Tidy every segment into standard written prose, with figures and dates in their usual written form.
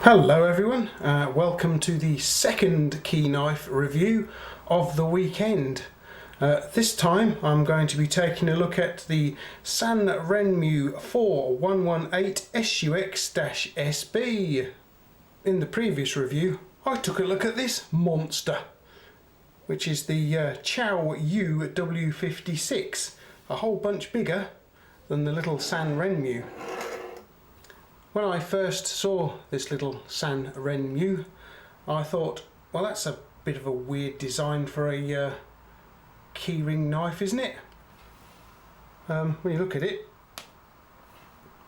Hello everyone, welcome to the second key knife review of the weekend. This time I'm going to be taking a look at the Sanrenmu 4118SUX-SB. In the previous review I took a look at this monster, which is the Chao UW56, a whole bunch bigger than the little Sanrenmu. When I first saw this little Sanrenmu, I thought, well, that's a bit of a weird design for a keyring knife, isn't it? When you look at it,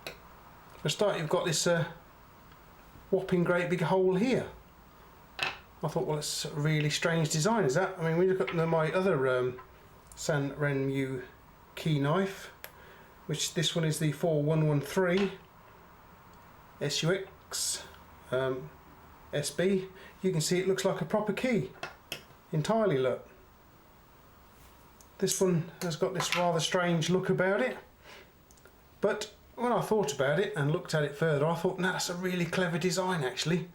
for a start you've got this whopping great big hole here. I thought, well, it's a really strange design, is that? I mean, when you look at my other Sanrenmu key knife, which this one is the 4118 SUX-SB, you can see it looks like a proper key entirely. Look, this one has got this rather strange look about it, but when I thought about it and looked at it further, I thought, no, that's a really clever design actually.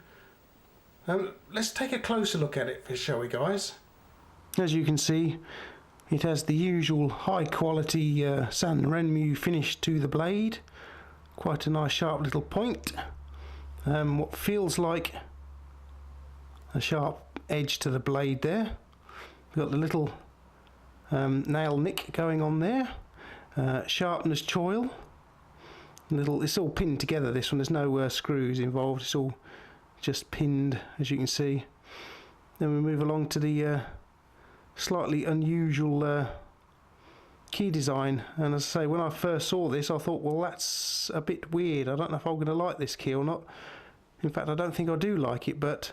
Let's take a closer look at it, shall we, guys? As you can see, it has the usual high quality Sanrenmu finish to the blade. Quite a nice sharp little point. What feels like a sharp edge to the blade there. We've got the little nail nick going on there. Sharpness choil. It's all pinned together, this one. There's no screws involved. It's all just pinned, as you can see. Then we move along to the slightly unusual key design, and as I say, when I first saw this I thought, well, that's a bit weird. I don't know if I'm going to like this key or not. In fact, I don't think I do like it, but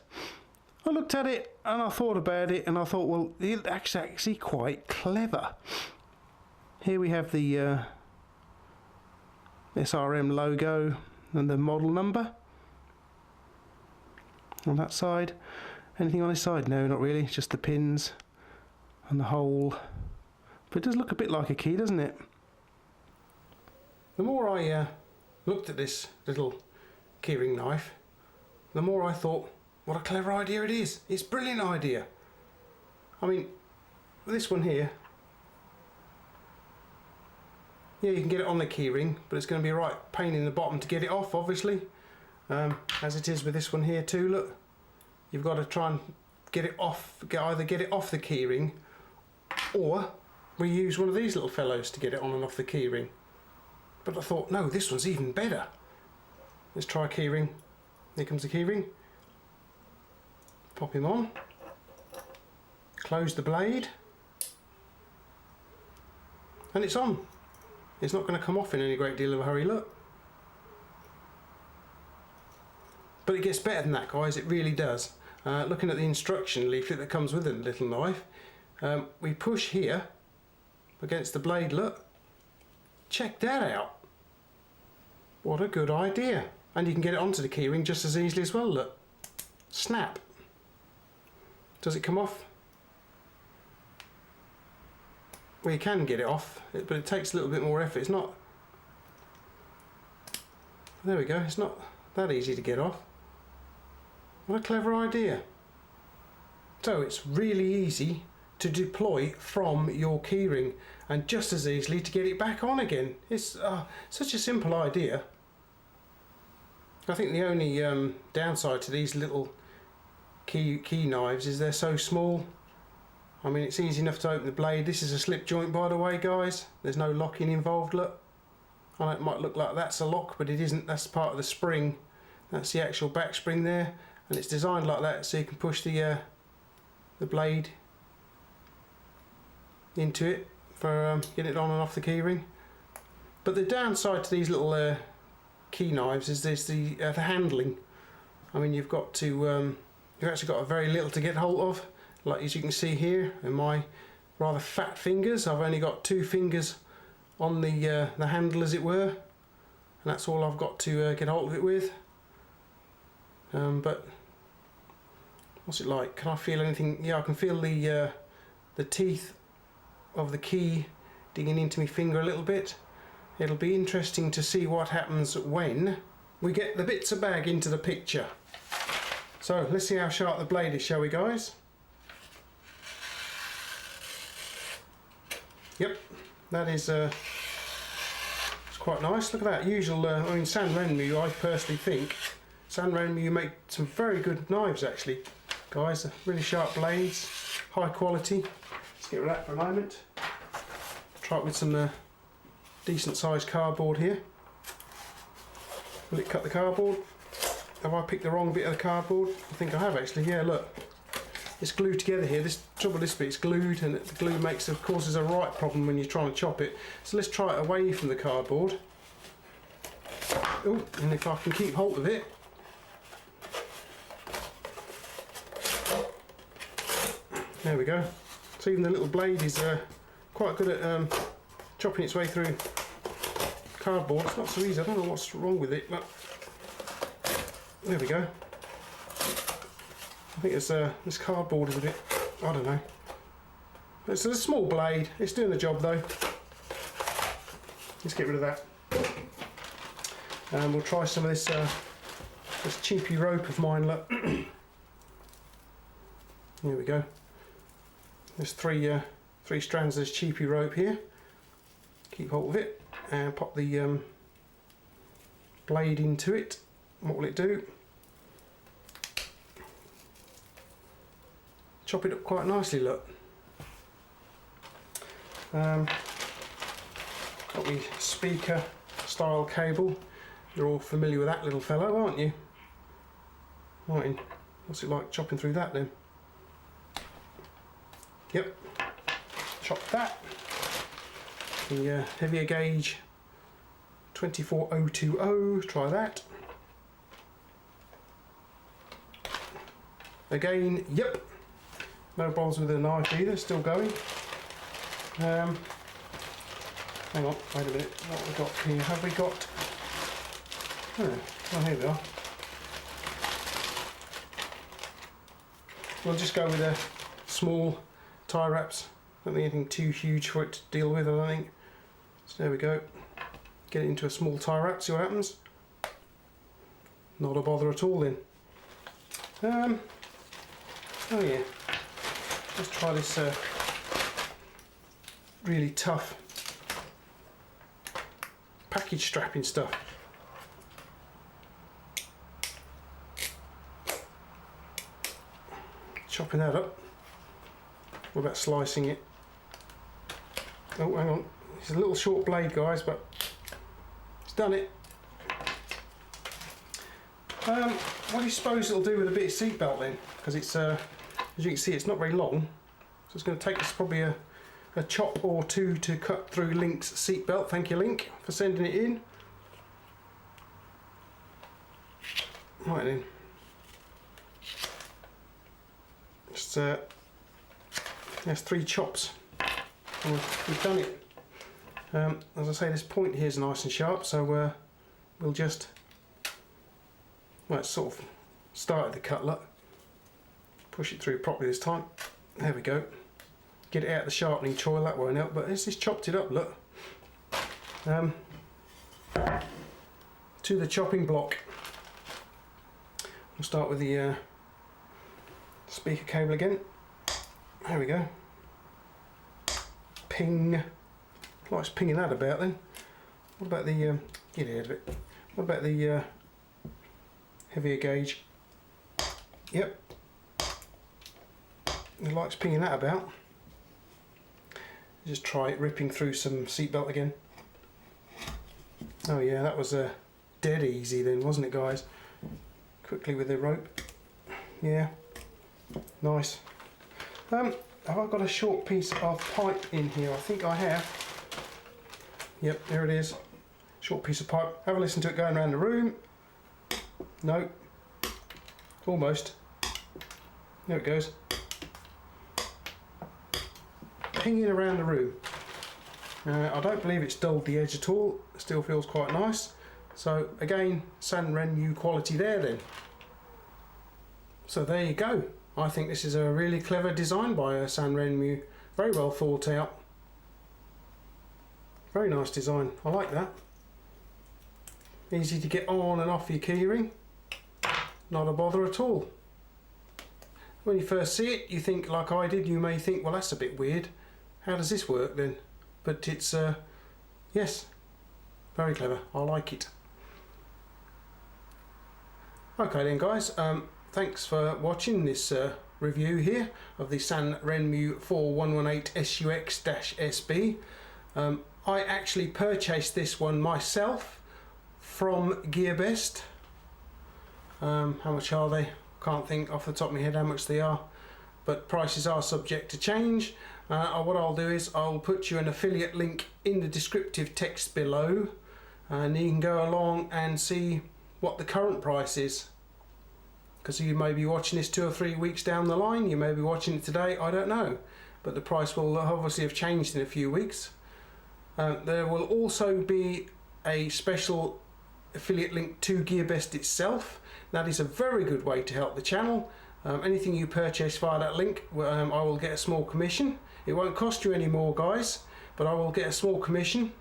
I looked at it and I thought about it and I thought, well, it's actually quite clever. Here we have the SRM logo and the model number on that side. Anything on this side? No, not really, just the pins and the hole. But it does look a bit like a key, doesn't it? The more I looked at this little keyring knife, the more I thought, what a clever idea it is. It's a brilliant idea. I mean, this one here, yeah, you can get it on the keyring, but it's going to be a right pain in the bottom to get it off, obviously. As it is with this one here too, look. You've got to try and get it off, either get it off the keyring, or we use one of these little fellows to get it on and off the keyring. But I thought, no, this one's even better. Let's try a keyring. Here comes the keyring. Pop him on. Close the blade. And it's on. It's not going to come off in any great deal of a hurry, look. But it gets better than that, guys, it really does. Looking at the instruction leaflet that comes with the little knife, we push here against the blade, look. Check that out. What a good idea. And you can get it onto the keyring just as easily as well, look. Snap. Does it come off? Well, you can get it off, but it takes a little bit more effort. It's not... There we go, it's not that easy to get off. What a clever idea. So it's really easy to deploy from your keyring, and just as easily to get it back on again. It's such a simple idea. I think the only downside to these little key knives is they're so small. I mean, it's easy enough to open the blade. This is a slip joint, by the way, guys. There's no locking involved, look. I know it might look like that's a lock, but it isn't. That's part of the spring. That's the actual back spring there, and it's designed like that so you can push the blade into it for getting it on and off the keyring. But the downside to these little key knives is there's the handling. I mean, you've got to you've actually got very little to get hold of. Like as you can see here in my rather fat fingers, I've only got 2 fingers on the handle, as it were, and that's all I've got to get hold of it with. But what's it like? Can I feel anything? Yeah, I can feel the teeth of the key digging into my finger a little bit. It'll be interesting to see what happens when we get the bits of bag into the picture. So let's see how sharp the blade is, shall we, guys? Yep, that is it's quite nice. Look at that. Usual, I mean, Sanrenmu, I personally think Sanrenmu make some very good knives actually, guys. Really sharp blades, high quality. Let's get rid of that for a moment. Try it with some decent sized cardboard here. Will it cut the cardboard? Have I picked the wrong bit of the cardboard? I think I have actually. Yeah, look. It's glued together here. This trouble, this bit's glued, and the glue causes a right problem when you're trying to chop it. So let's try it away from the cardboard. Oh, and if I can keep hold of it. There we go. So even the little blade is quite good at chopping its way through cardboard. It's not so easy. I don't know what's wrong with it, but there we go. I think it's this cardboard is a bit, I don't know. It's a small blade. It's doing the job though. Let's get rid of that. And we'll try some of this this cheapy rope of mine. Look. Here we go. There's three strands of this cheapy rope here. Keep hold of it and pop the blade into it. What will it do? Chop it up quite nicely, look. Got my speaker style cable. You're all familiar with that little fellow, aren't you? Right, what's it like chopping through that then? Yep, chop that. The heavier gauge 24020, try that. Again, yep. No problems with the knife either, still going. Hang on, wait a minute, what have we got here? Have we got... Oh, here we are. We'll just go with a small tie wraps. Don't think anything too huge for it to deal with, I don't think. So there we go. Get it into a small tie wrap, see what happens. Not a bother at all then. Oh yeah. Let's try this really tough package strapping stuff. Chopping that up. What about slicing it? Oh, hang on. It's a little short blade, guys, but it's done it. What do you suppose it'll do with a bit of seat belt then? Because it's as you can see, it's not very long, so it's going to take us probably a chop or two to cut through Link's seatbelt. Thank you, Link, for sending it in. Right then, just there's 3 chops, and we've done it. As I say, this point here is nice and sharp, so we'll just, well, it's sort of started the cut, look. Push it through properly this time. There we go. Get it out of the sharpening choil, that won't help, but it's just chopped it up, look. To the chopping block. We'll start with the speaker cable again. There we go. Ping. Likes pinging that about then. What about the, get out of it. What about the heavier gauge? Yep. It likes pinging that about. Just try it ripping through some seatbelt again. Oh yeah, that was dead easy then, wasn't it, guys? Quickly with the rope. Yeah, nice. Have I got a short piece of pipe in here? I think I have. Yep, there it is. Short piece of pipe. Have a listen to it going around the room. No. Almost. There it goes. Pinging around the room. I don't believe it's dulled the edge at all. It still feels quite nice. So again, Sanrenmu quality there then. So there you go. I think this is a really clever design by Sanrenmu. Very well thought out. Very nice design. I like that. Easy to get on and off your keyring. Not a bother at all. when you first see it, you think, like I did, you may think, well, that's a bit weird. How does this work then? But it's, yes, very clever. I like it. Okay then guys, thanks for watching this review here of the Sanrenmu 4118SUX-SB. I actually purchased this one myself from GearBest. How much are they? Can't think off the top of my head how much they are, but prices are subject to change. What I'll do is I'll put you an affiliate link in the descriptive text below, and you can go along and see what the current price is, because you may be watching this 2 or 3 weeks down the line, you may be watching it today, I don't know, but the price will obviously have changed in a few weeks. There will also be a special affiliate link to GearBest itself. That is a very good way to help the channel. Anything you purchase via that link, I will get a small commission. It won't cost you any more, guys, but I will get a small commission,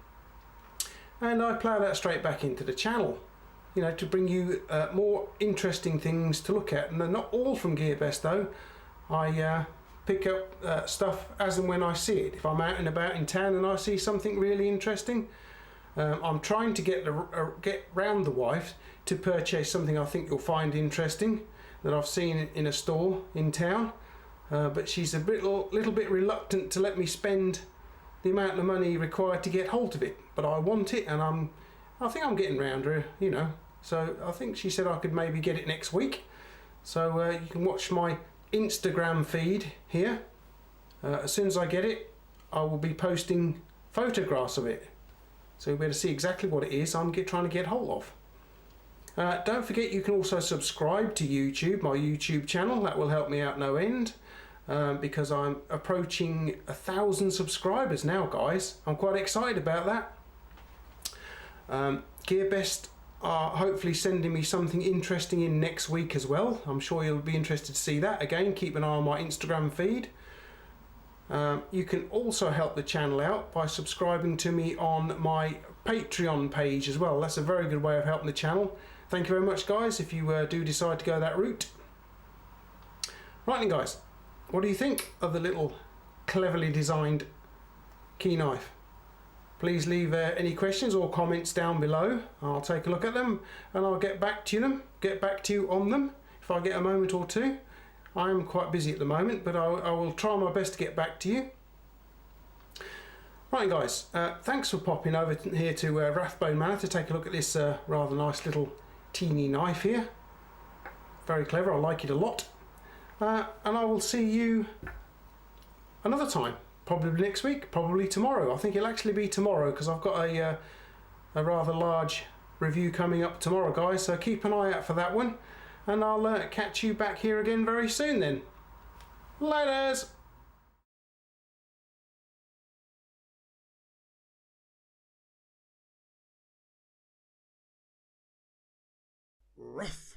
and I plough that straight back into the channel, you know, to bring you more interesting things to look at. And they're not all from GearBest though. I pick up stuff as and when I see it. If I'm out and about in town and I see something really interesting, I'm trying to get round the wife to purchase something I think you'll find interesting that I've seen in a store in town, but she's a little bit reluctant to let me spend the amount of money required to get hold of it. But I want it, and I think I'm getting round her, you know. So I think she said I could maybe get it next week. So you can watch my Instagram feed here. As soon as I get it, I will be posting photographs of it, so you'll be able to see exactly what it is I'm trying to get hold of. Don't forget, you can also subscribe to YouTube, my YouTube channel. That will help me out no end, because I'm approaching 1,000 subscribers now, guys. I'm quite excited about that. GearBest are hopefully sending me something interesting in next week as well. I'm sure you'll be interested to see that. Again, keep an eye on my Instagram feed. You can also help the channel out by subscribing to me on my Patreon page as well. That's a very good way of helping the channel. Thank you very much, guys, if you do decide to go that route. Right then, guys, what do you think of the little cleverly designed key knife? Please leave any questions or comments down below. I'll take a look at them and I'll get back to you on them if I get a moment or two. I'm quite busy at the moment, but I will try my best to get back to you. Right guys, thanks for popping over here to Rathbone Manor to take a look at this rather nice little teeny knife here. Very clever, I like it a lot. And I will see you another time, probably next week, probably tomorrow. I think it'll actually be tomorrow, because I've got a rather large review coming up tomorrow, guys, so keep an eye out for that one, and I'll catch you back here again very soon then. Laters! Rough.